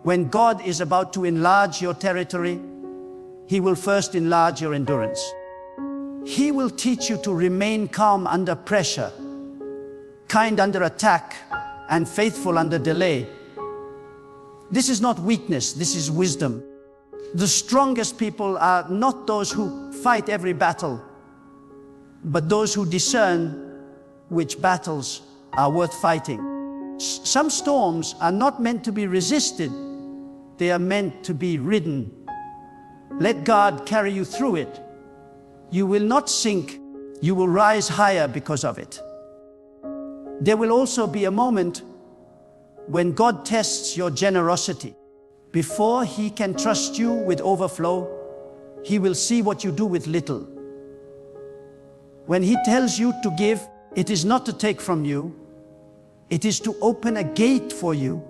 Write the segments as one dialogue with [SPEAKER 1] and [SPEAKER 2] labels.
[SPEAKER 1] When God is about to enlarge your territory, He will first enlarge your endurance. He will teach you to remain calm under pressure, kind under attack, and faithful under delay. This is not weakness, this is wisdom. The strongest people are not those who fight every battle, but those who discern which battles are worth fighting. Some storms are not meant to be resisted, they are meant to be ridden. Let God carry you through it. You will not sink, you will rise higher because of it. There will also be a moment when God tests your generosity. Before He can trust you with overflow, He will see what you do with little. When He tells you to give, it is not to take from you, it is to open a gate for you.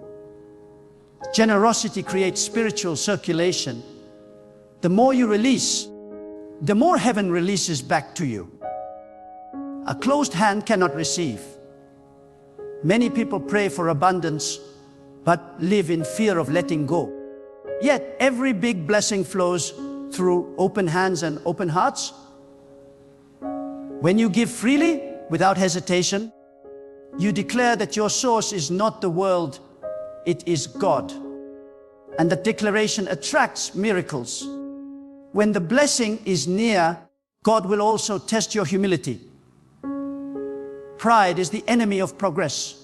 [SPEAKER 1] Generosity creates spiritual circulation. The more you release, the more heaven releases back to you. A closed hand cannot receive. Many people pray for abundance, but live in fear of letting go. Yet every big blessing flows through open hands and open hearts. When you give freely, without hesitation, you declare that your source is not the world, it is God. And that declaration attracts miracles. When the blessing is near, God will also test your humility. Pride is the enemy of progress.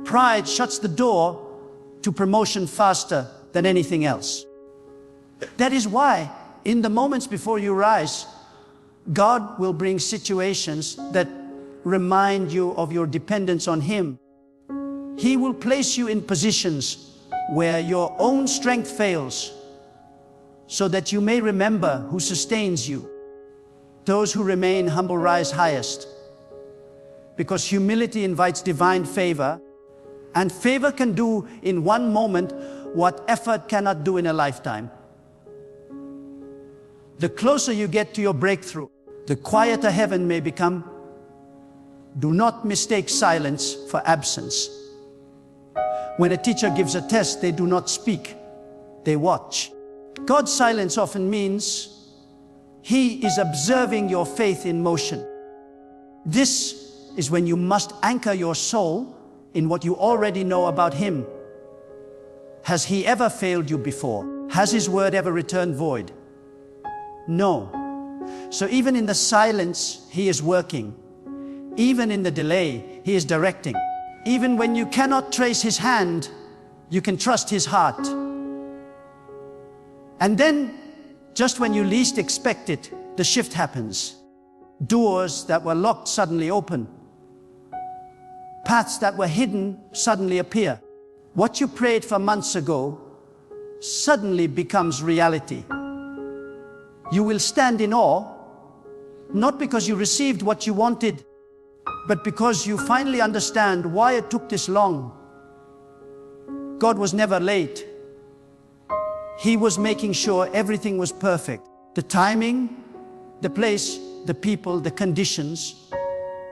[SPEAKER 1] Pride shuts the door to promotion faster than anything else. That is why, in the moments before you rise, God will bring situations that remind you of your dependence on Him. He will place you in positions where your own strength fails, so that you may remember who sustains you. Those who remain humble rise highest, because humility invites divine favor, and favor can do in one moment what effort cannot do in a lifetime. The closer you get to your breakthrough, the quieter heaven may become. Do not mistake silence for absence. When a teacher gives a test, they do not speak, they watch. God's silence often means He is observing your faith in motion. This is when you must anchor your soul in what you already know about Him. Has He ever failed you before? Has His word ever returned void? No. So even in the silence, He is working. Even in the delay, He is directing. Even when you cannot trace His hand, you can trust His heart. And then, just when you least expect it, the shift happens. Doors that were locked suddenly open. Paths that were hidden suddenly appear. What you prayed for months ago suddenly becomes reality. You will stand in awe, not because you received what you wanted, but because you finally understand why it took this long. God was never late. He was making sure everything was perfect. The timing, the place, the people, the conditions,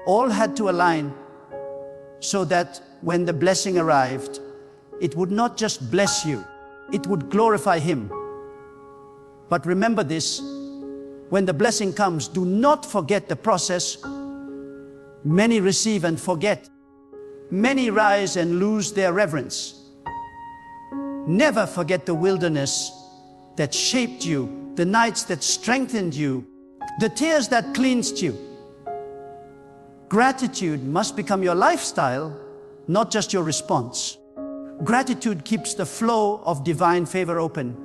[SPEAKER 1] all had to align so that when the blessing arrived, it would not just bless you, it would glorify Him. But remember this, when the blessing comes, do not forget the process. Many receive and forget. Many rise and lose their reverence. Never forget the wilderness that shaped you, the nights that strengthened you, the tears that cleansed you. Gratitude must become your lifestyle, not just your response. Gratitude keeps the flow of divine favor open.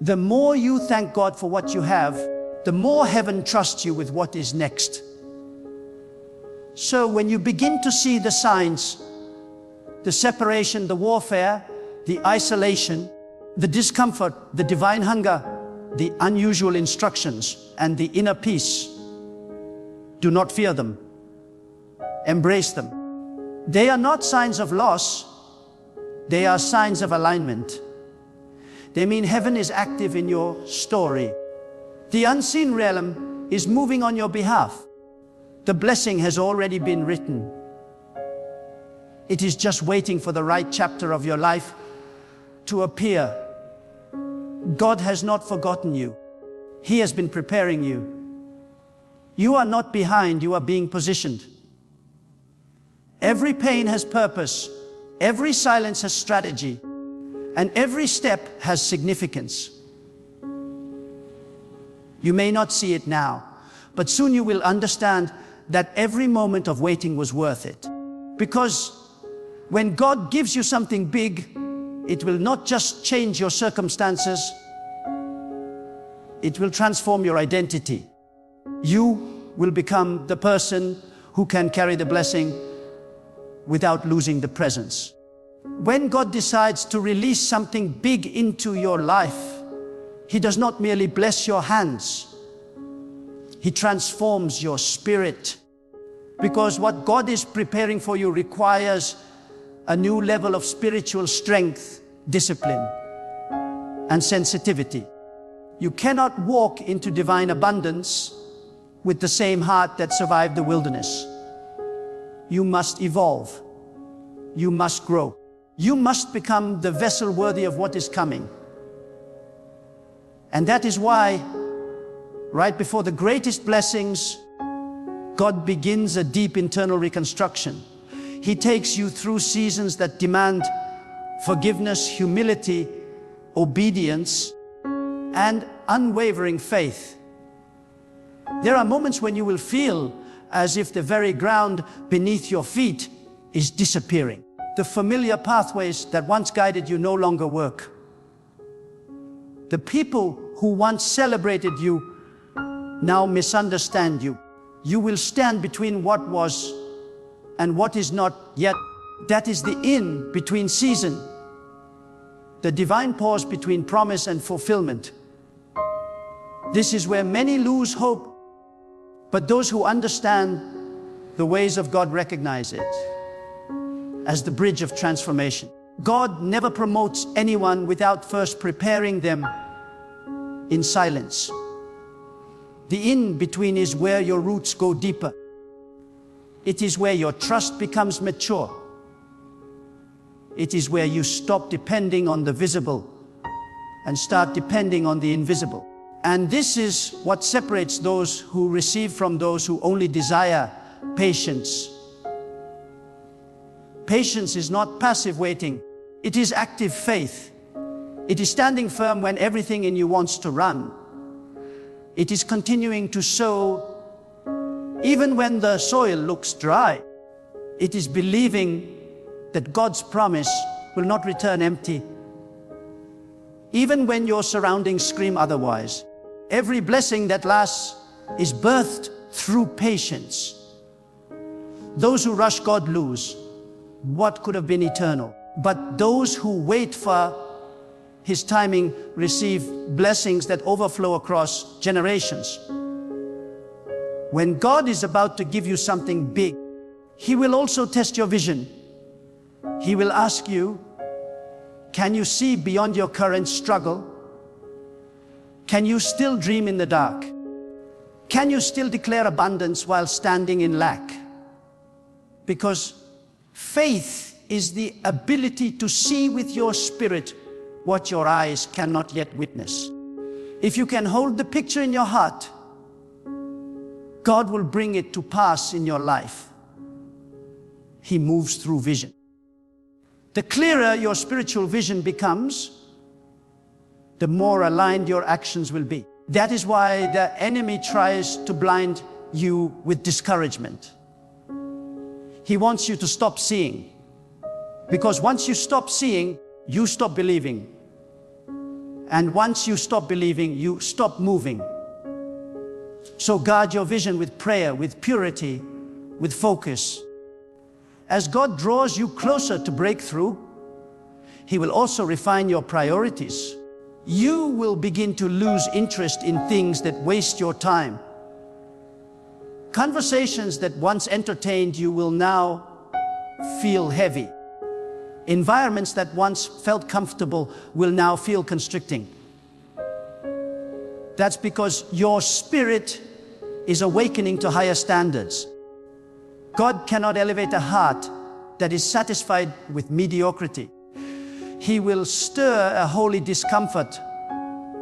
[SPEAKER 1] The more you thank God for what you have, the more heaven trusts you with what is next. So when you begin to see the signs, the separation, the warfare, the isolation, the discomfort, the divine hunger, the unusual instructions, and the inner peace, do not fear them. Embrace them. They are not signs of loss, they are signs of alignment. They mean heaven is active in your story. The unseen realm is moving on your behalf. The blessing has already been written. It is just waiting for the right chapter of your life to appear. God has not forgotten you. He has been preparing you. You are not behind, you are being positioned. Every pain has purpose, every silence has strategy, and every step has significance. You may not see it now, but soon you will understand that every moment of waiting was worth it. Because when God gives you something big, it will not just change your circumstances, it will transform your identity. You will become the person who can carry the blessing without losing the presence. When God decides to release something big into your life, He does not merely bless your hands, He transforms your spirit. Because what God is preparing for you requires a new level of spiritual strength, discipline, and sensitivity. You cannot walk into divine abundance with the same heart that survived the wilderness. You must evolve. You must grow. You must become the vessel worthy of what is coming. And that is why, right before the greatest blessings, God begins a deep internal reconstruction. He takes you through seasons that demand forgiveness, humility, obedience, and unwavering faith. There are moments when you will feel as if the very ground beneath your feet is disappearing. The familiar pathways that once guided you no longer work. The people who once celebrated you now misunderstand you. You will stand between what was and what is not yet. That is the in-between season, the divine pause between promise and fulfillment. This is where many lose hope, but those who understand the ways of God recognize it as the bridge of transformation. God never promotes anyone without first preparing them in silence. The in-between is where your roots go deeper. It is where your trust becomes mature. It is where you stop depending on the visible and start depending on the invisible. And this is what separates those who receive from those who only desire patience. Patience is not passive waiting. It is active faith. It is standing firm when everything in you wants to run. It is continuing to sow even when the soil looks dry. It is believing that God's promise will not return empty, even when your surroundings scream otherwise. Every blessing that lasts is birthed through patience. Those who rush God lose what could have been eternal. But those who wait for His timing receive blessings that overflow across generations. When God is about to give you something big, He will also test your vision. He will ask you, can you see beyond your current struggle? Can you still dream in the dark? Can you still declare abundance while standing in lack? Because faith is the ability to see with your spirit what your eyes cannot yet witness. If you can hold the picture in your heart, God will bring it to pass in your life. He moves through vision. The clearer your spiritual vision becomes, the more aligned your actions will be. That is why the enemy tries to blind you with discouragement. He wants you to stop seeing. Because once you stop seeing, you stop believing. And once you stop believing, you stop moving. So guard your vision with prayer, with purity, with focus. As God draws you closer to breakthrough, He will also refine your priorities. You will begin to lose interest in things that waste your time. Conversations that once entertained you will now feel heavy. Environments that once felt comfortable will now feel constricting. That's because your spirit is awakening to higher standards. God cannot elevate a heart that is satisfied with mediocrity. He will stir a holy discomfort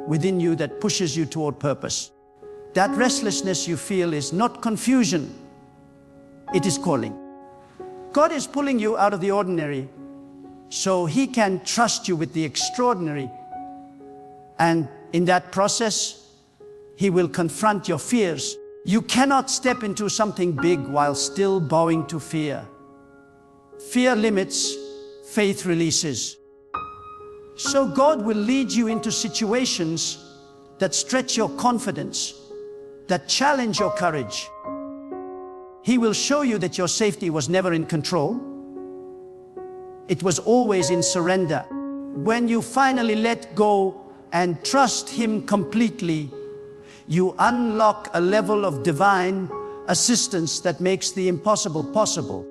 [SPEAKER 1] within you that pushes you toward purpose. That restlessness you feel is not confusion, it is calling. God is pulling you out of the ordinary so He can trust you with the extraordinary. And in that process, He will confront your fears. You cannot step into something big while still bowing to fear. Fear limits, faith releases. So God will lead you into situations that stretch your confidence, that challenge your courage. He will show you that your safety was never in control. It was always in surrender. When you finally let go and trust Him completely, you unlock a level of divine assistance that makes the impossible possible.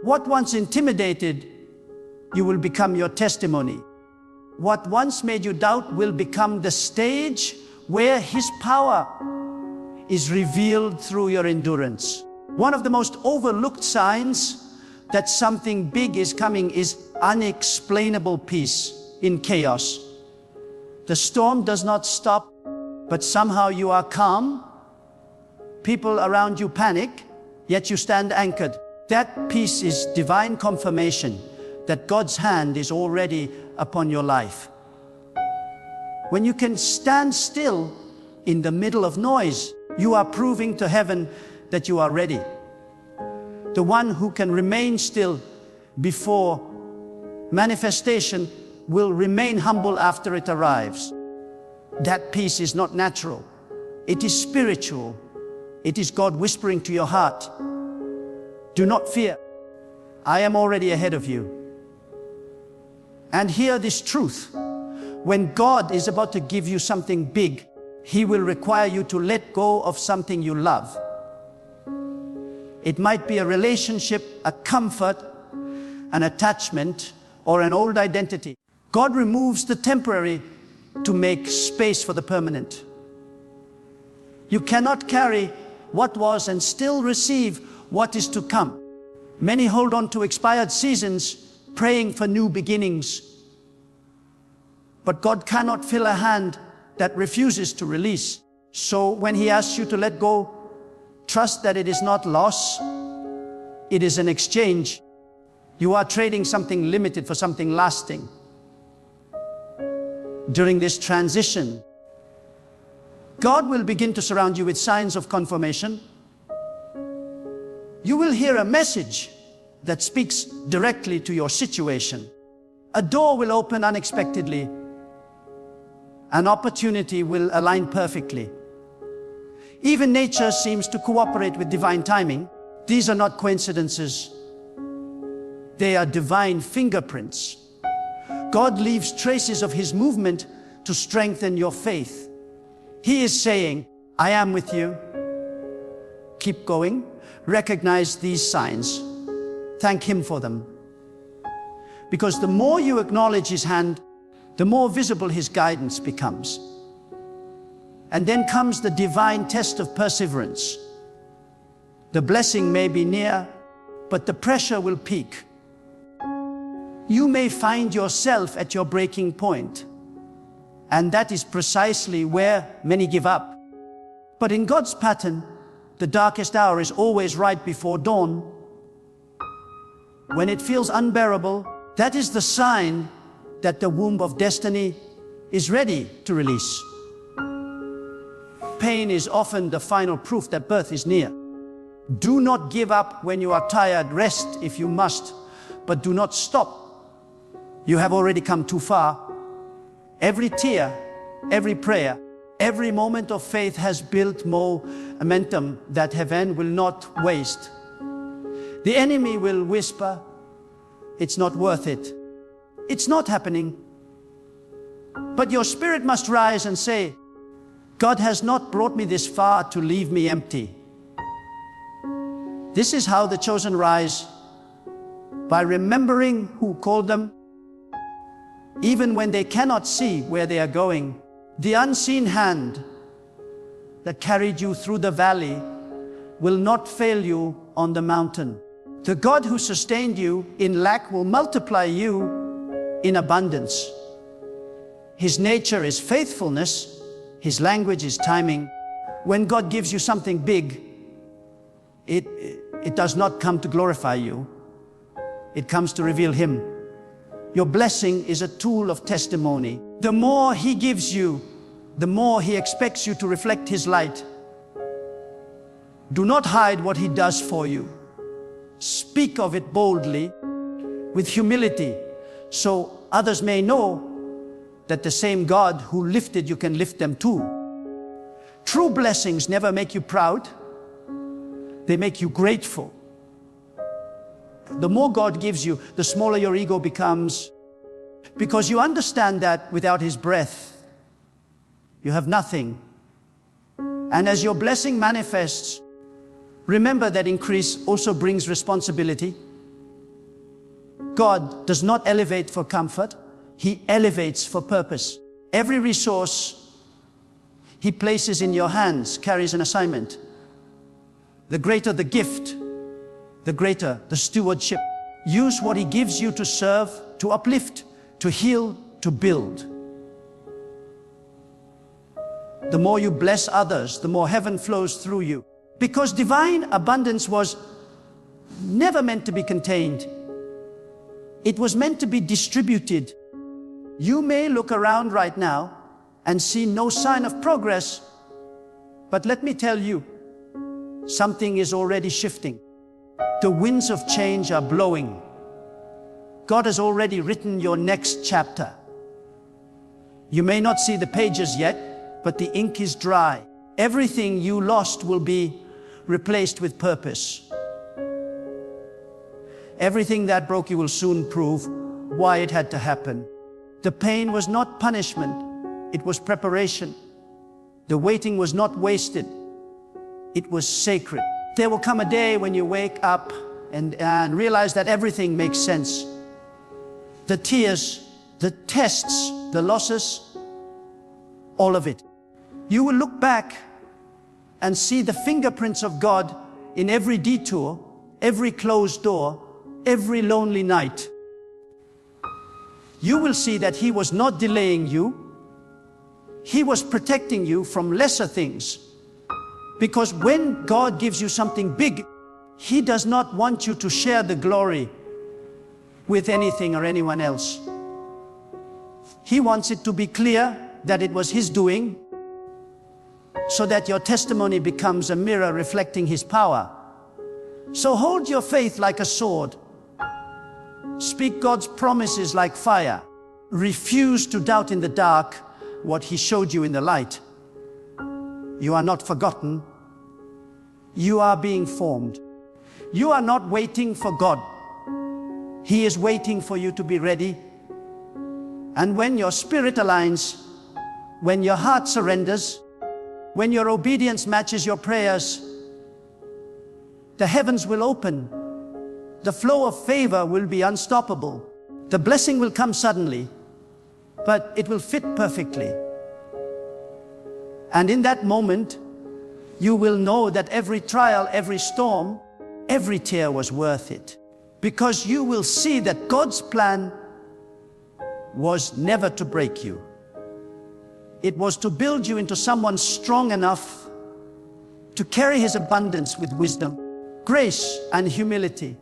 [SPEAKER 1] What once intimidated you will become your testimony. What once made you doubt will become the stage where His power is revealed through your endurance. One of the most overlooked signs that something big is coming is unexplainable peace in chaos. The storm does not stop, but somehow you are calm. People around you panic, yet you stand anchored. That peace is divine confirmation that God's hand is already upon your life. When you can stand still in the middle of noise, you are proving to heaven that you are ready. The one who can remain still before manifestation will remain humble after it arrives. That peace is not natural. It is spiritual. It is God whispering to your heart, do not fear. I am already ahead of you. And hear this truth. When God is about to give you something big, He will require you to let go of something you love. It might be a relationship, a comfort, an attachment, or an old identity. God removes the temporary to make space for the permanent. You cannot carry what was and still receive what is to come. Many hold on to expired seasons, praying for new beginnings. But God cannot fill a hand that refuses to release. So when He asks you to let go, trust that it is not loss, it is an exchange. You are trading something limited for something lasting. During this transition, God will begin to surround you with signs of confirmation. You will hear a message that speaks directly to your situation. A door will open unexpectedly. An opportunity will align perfectly. Even nature seems to cooperate with divine timing. These are not coincidences. They are divine fingerprints. God leaves traces of His movement to strengthen your faith. He is saying, I am with you. Keep going. Recognize these signs. Thank Him for them. Because the more you acknowledge His hand, the more visible His guidance becomes. And then comes the divine test of perseverance. The blessing may be near, but the pressure will peak. You may find yourself at your breaking point. And that is precisely where many give up. But in God's pattern, the darkest hour is always right before dawn. When it feels unbearable, that is the sign that the womb of destiny is ready to release. Pain is often the final proof that birth is near. Do not give up when you are tired. Rest if you must, but do not stop. You have already come too far. Every tear, every prayer, every moment of faith has built momentum that heaven will not waste. The enemy will whisper, it's not worth it. It's not happening. But your spirit must rise and say, God has not brought me this far to leave me empty. This is how the chosen rise, by remembering who called them, even when they cannot see where they are going. The unseen hand that carried you through the valley will not fail you on the mountain. The God who sustained you in lack will multiply you in abundance. His nature is faithfulness. His language is timing. When God gives you something big, it does not come to glorify you. It comes to reveal Him. Your blessing is a tool of testimony. The more He gives you, the more He expects you to reflect His light. Do not hide what He does for you. Speak of it boldly, with humility, so others may know that the same God who lifted you can lift them too. True blessings never make you proud. They make you grateful. The more God gives you, the smaller your ego becomes, because you understand that without His breath, you have nothing. And as your blessing manifests, remember that increase also brings responsibility. God does not elevate for comfort. He elevates for purpose. Every resource He places in your hands carries an assignment. The greater the gift, the greater the stewardship. Use what He gives you to serve, to uplift, to heal, to build. The more you bless others, the more heaven flows through you. Because divine abundance was never meant to be contained. It was meant to be distributed. You may look around right now and see no sign of progress, but let me tell you, something is already shifting. The winds of change are blowing. God has already written your next chapter. You may not see the pages yet, but the ink is dry. Everything you lost will be replaced with purpose. Everything that broke you will soon prove why it had to happen. The pain was not punishment, it was preparation. The waiting was not wasted, it was sacred. There will come a day when you wake up and realize that everything makes sense. The tears, the tests, the losses, all of it. You will look back and see the fingerprints of God in every detour, every closed door, every lonely night. You will see that He was not delaying you. He was protecting you from lesser things. Because when God gives you something big, He does not want you to share the glory with anything or anyone else. He wants it to be clear that it was His doing, so that your testimony becomes a mirror reflecting His power. So hold your faith like a sword. Speak God's promises like fire. Refuse to doubt in the dark what He showed you in the light. You are not forgotten. You are being formed. You are not waiting for God. He is waiting for you to be ready. And when your spirit aligns, when your heart surrenders, when your obedience matches your prayers, the heavens will open. The flow of favor will be unstoppable. The blessing will come suddenly, but it will fit perfectly. And in that moment, you will know that every trial, every storm, every tear was worth it. Because you will see that God's plan was never to break you. It was to build you into someone strong enough to carry His abundance with wisdom, grace, and humility.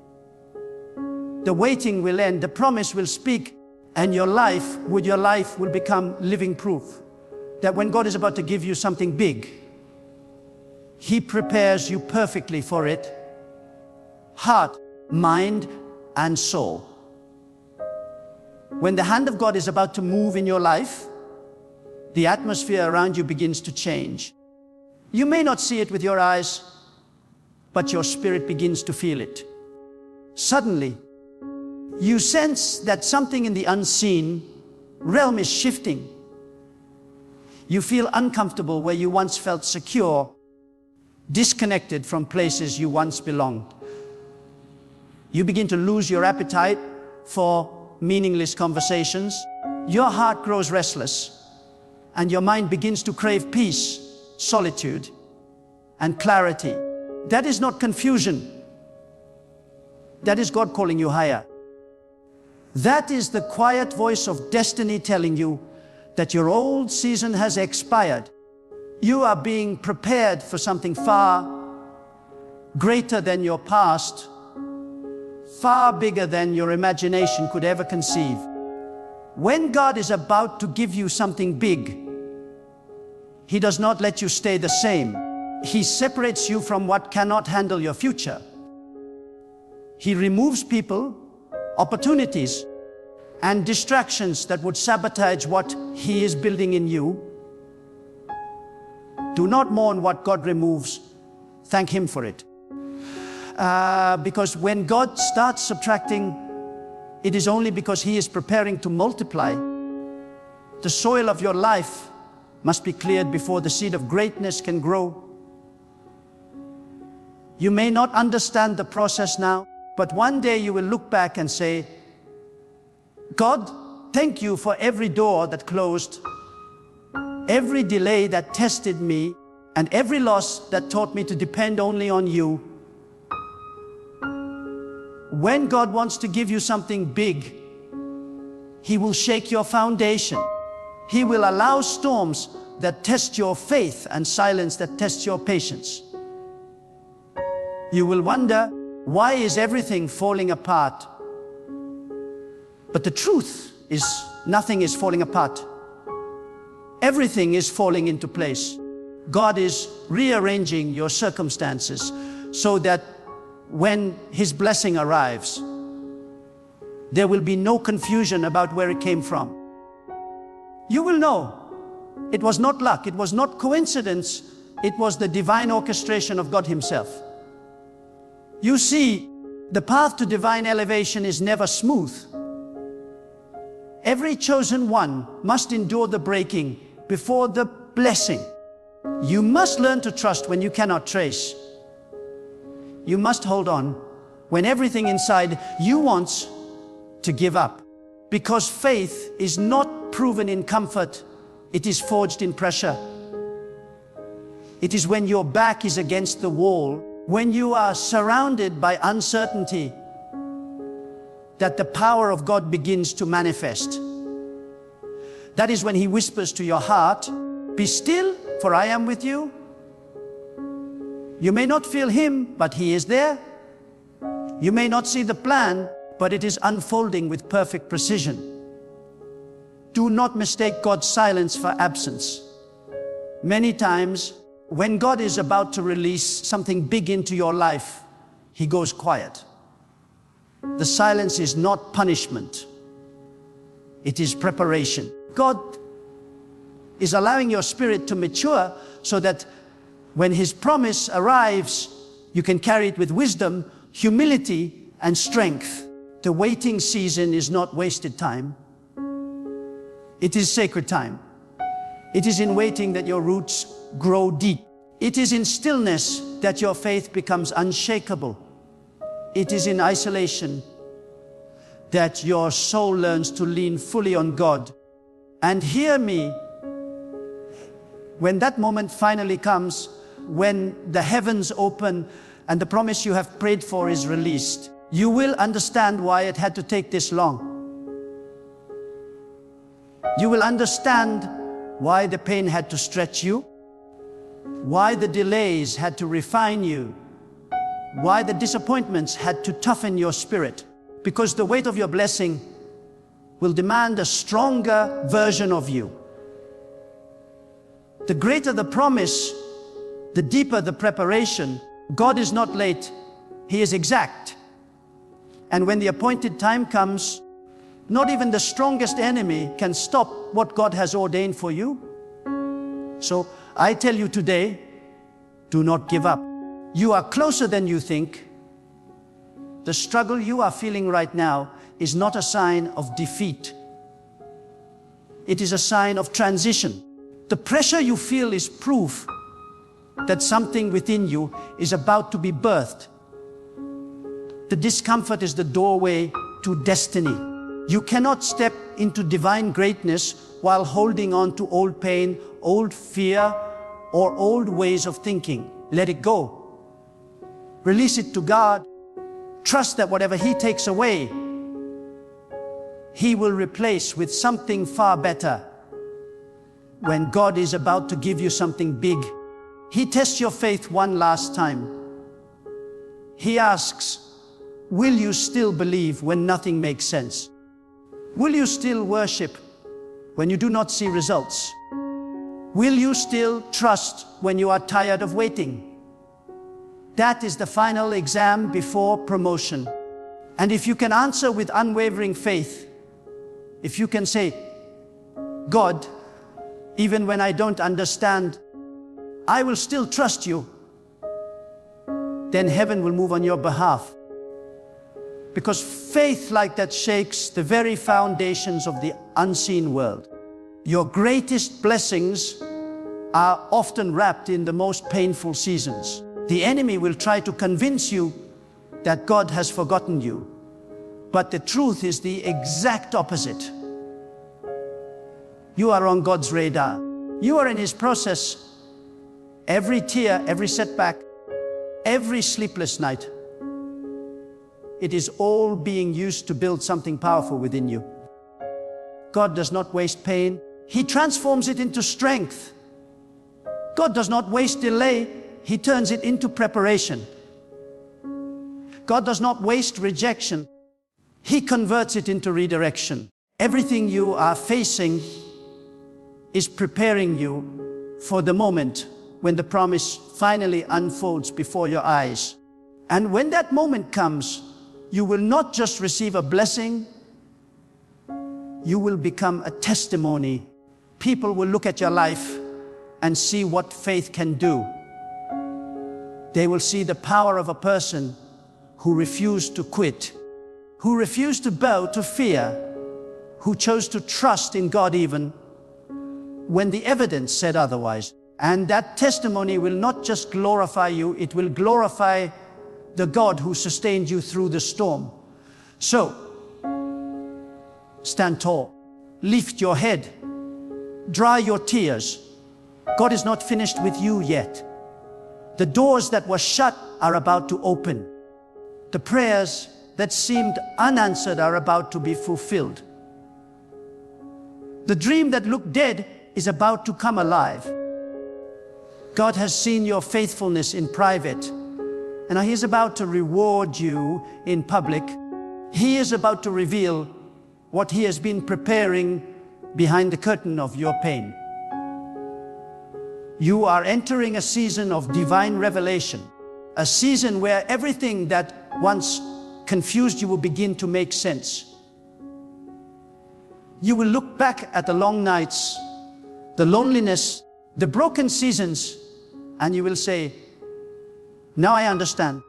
[SPEAKER 1] The waiting will end, the promise will speak, and your life will become living proof that when God is about to give you something big, He prepares you perfectly for it, heart, mind, and soul. When the hand of God is about to move in your life, the atmosphere around you begins to change. You may not see it with your eyes, but your spirit begins to feel it. Suddenly, you sense that something in the unseen realm is shifting. You feel uncomfortable where you once felt secure, disconnected from places you once belonged. You begin to lose your appetite for meaningless conversations. Your heart grows restless, and your mind begins to crave peace, solitude, and clarity. That is not confusion. That is God calling you higher. That is the quiet voice of destiny telling you that your old season has expired. You are being prepared for something far greater than your past, far bigger than your imagination could ever conceive. When God is about to give you something big, He does not let you stay the same. He separates you from what cannot handle your future. He removes people, opportunities, and distractions that would sabotage what He is building in you. Do not mourn what God removes. Thank Him for it. Because when God starts subtracting, it is only because He is preparing to multiply. The soil of your life must be cleared before the seed of greatness can grow. You may not understand the process now, but one day you will look back and say, God, thank you for every door that closed, every delay that tested me, and every loss that taught me to depend only on you. When God wants to give you something big, He will shake your foundation. He will allow storms that test your faith and silence that tests your patience. You will wonder, why is everything falling apart? But the truth is, nothing is falling apart. Everything is falling into place. God is rearranging your circumstances so that when His blessing arrives, there will be no confusion about where it came from. You will know it was not luck, it was not coincidence, it was the divine orchestration of God Himself. You see, the path to divine elevation is never smooth. Every chosen one must endure the breaking before the blessing. You must learn to trust when you cannot trace. You must hold on when everything inside you wants to give up. Because faith is not proven in comfort, it is forged in pressure. It is when your back is against the wall, when you are surrounded by uncertainty, that the power of God begins to manifest. That is when He whispers to your heart, "Be still, for I am with you." You may not feel Him, but He is there. You may not see the plan, but it is unfolding with perfect precision. Do not mistake God's silence for absence. Many times, when God is about to release something big into your life, He goes quiet. The silence is not punishment. It is preparation. God is allowing your spirit to mature so that when His promise arrives, you can carry it with wisdom, humility, and strength. The waiting season is not wasted time. It is sacred time. It is in waiting that your roots grow deep. It is in stillness that your faith becomes unshakable. It is in isolation that your soul learns to lean fully on God. And hear me, when that moment finally comes, when the heavens open and the promise you have prayed for is released, you will understand why it had to take this long. You will understand why the pain had to stretch you, why the delays had to refine you, why the disappointments had to toughen your spirit. Because the weight of your blessing will demand a stronger version of you. The greater the promise, the deeper the preparation. God is not late, He is exact. And when the appointed time comes, not even the strongest enemy can stop what God has ordained for you. So I tell you today, do not give up. You are closer than you think. The struggle you are feeling right now is not a sign of defeat. It is a sign of transition. The pressure you feel is proof that something within you is about to be birthed. The discomfort is the doorway to destiny. You cannot step into divine greatness while holding on to old pain, old fear, or old ways of thinking. Let it go. Release it to God. Trust that whatever He takes away, He will replace with something far better. When God is about to give you something big, He tests your faith one last time. He asks, will you still believe when nothing makes sense? Will you still worship when you do not see results? Will you still trust when you are tired of waiting? That is the final exam before promotion. And if you can answer with unwavering faith, if you can say, God, even when I don't understand, I will still trust you, then heaven will move on your behalf. Because faith like that shakes the very foundations of the unseen world. Your greatest blessings are often wrapped in the most painful seasons. The enemy will try to convince you that God has forgotten you. But the truth is the exact opposite. You are on God's radar. You are in His process. Every tear, every setback, every sleepless night, it is all being used to build something powerful within you. God does not waste pain. He transforms it into strength. God does not waste delay. He turns it into preparation. God does not waste rejection. He converts it into redirection. Everything you are facing is preparing you for the moment when the promise finally unfolds before your eyes. And when that moment comes, you will not just receive a blessing, you will become a testimony. People will look at your life and see what faith can do. They will see the power of a person who refused to quit, who refused to bow to fear, who chose to trust in God even when the evidence said otherwise. And that testimony will not just glorify you, it will glorify the God who sustained you through the storm. So, stand tall, lift your head, dry your tears. God is not finished with you yet. The doors that were shut are about to open. The prayers that seemed unanswered are about to be fulfilled. The dream that looked dead is about to come alive. God has seen your faithfulness in private, and He is about to reward you in public. He is about to reveal what He has been preparing behind the curtain of your pain. You are entering a season of divine revelation, a season where everything that once confused you will begin to make sense. You will look back at the long nights, the loneliness, the broken seasons, and you will say, now I understand.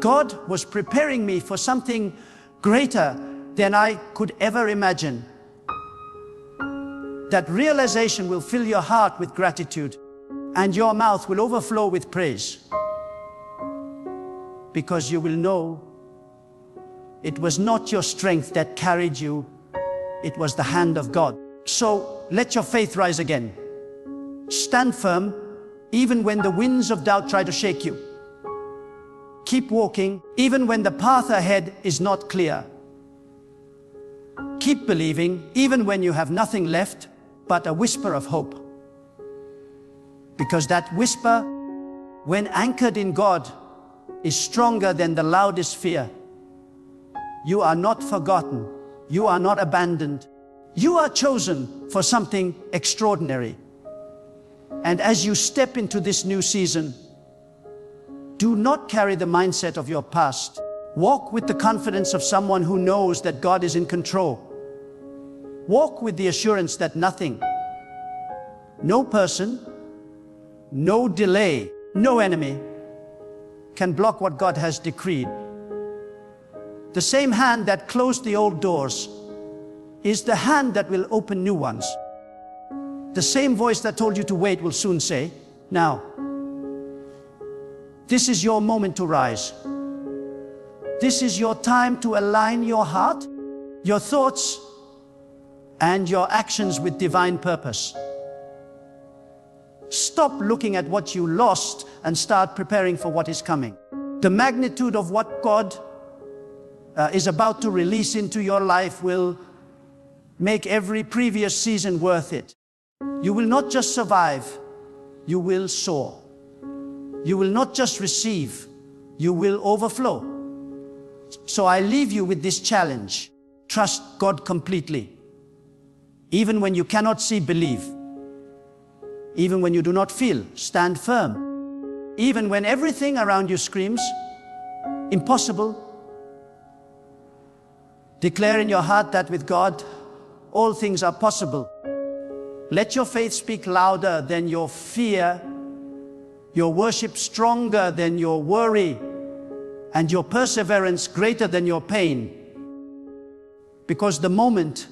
[SPEAKER 1] God was preparing me for something greater than I could ever imagine. That realization will fill your heart with gratitude, and your mouth will overflow with praise. Because you will know it was not your strength that carried you, it was the hand of God. So let your faith rise again. Stand firm, even when the winds of doubt try to shake you. Keep walking, even when the path ahead is not clear. Keep believing, even when you have nothing left but a whisper of hope. Because that whisper, when anchored in God, is stronger than the loudest fear. You are not forgotten. You are not abandoned. You are chosen for something extraordinary. And as you step into this new season, do not carry the mindset of your past. Walk with the confidence of someone who knows that God is in control. Walk with the assurance that nothing, no person, no delay, no enemy can block what God has decreed. The same hand that closed the old doors is the hand that will open new ones. The same voice that told you to wait will soon say, now, this is your moment to rise. This is your time to align your heart, your thoughts, and your actions with divine purpose. Stop looking at what you lost and start preparing for what is coming. The magnitude of what God is about to release into your life will make every previous season worth it. You will not just survive, you will soar. You will not just receive, you will overflow. So I leave you with this challenge. Trust God completely. Even when you cannot see, believe. Even when you do not feel, stand firm. Even when everything around you screams, impossible, declare in your heart that with God, all things are possible. Let your faith speak louder than your fear, your worship stronger than your worry, and your perseverance greater than your pain. Because the moment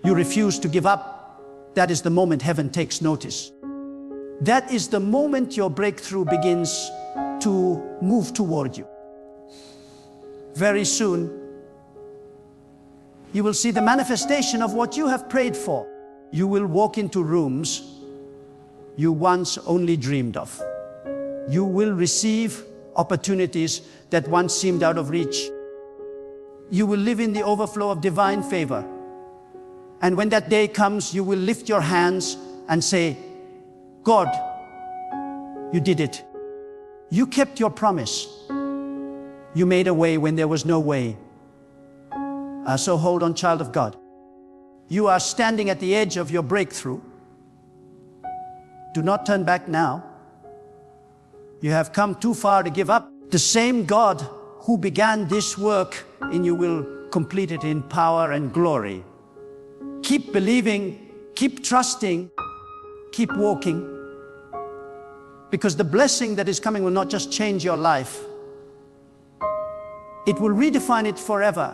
[SPEAKER 1] you refuse to give up, that is the moment heaven takes notice. That is the moment your breakthrough begins to move toward you. Very soon, you will see the manifestation of what you have prayed for. You will walk into rooms you once only dreamed of. You will receive opportunities that once seemed out of reach. You will live in the overflow of divine favor. And when that day comes, you will lift your hands and say, God, you did it. You kept your promise. You made a way when there was no way. So hold on, child of God. You are standing at the edge of your breakthrough. Do not turn back now. You have come too far to give up. The same God who began this work in you will complete it in power and glory. Keep believing, keep trusting, keep walking. Because the blessing that is coming will not just change your life, it will redefine it forever.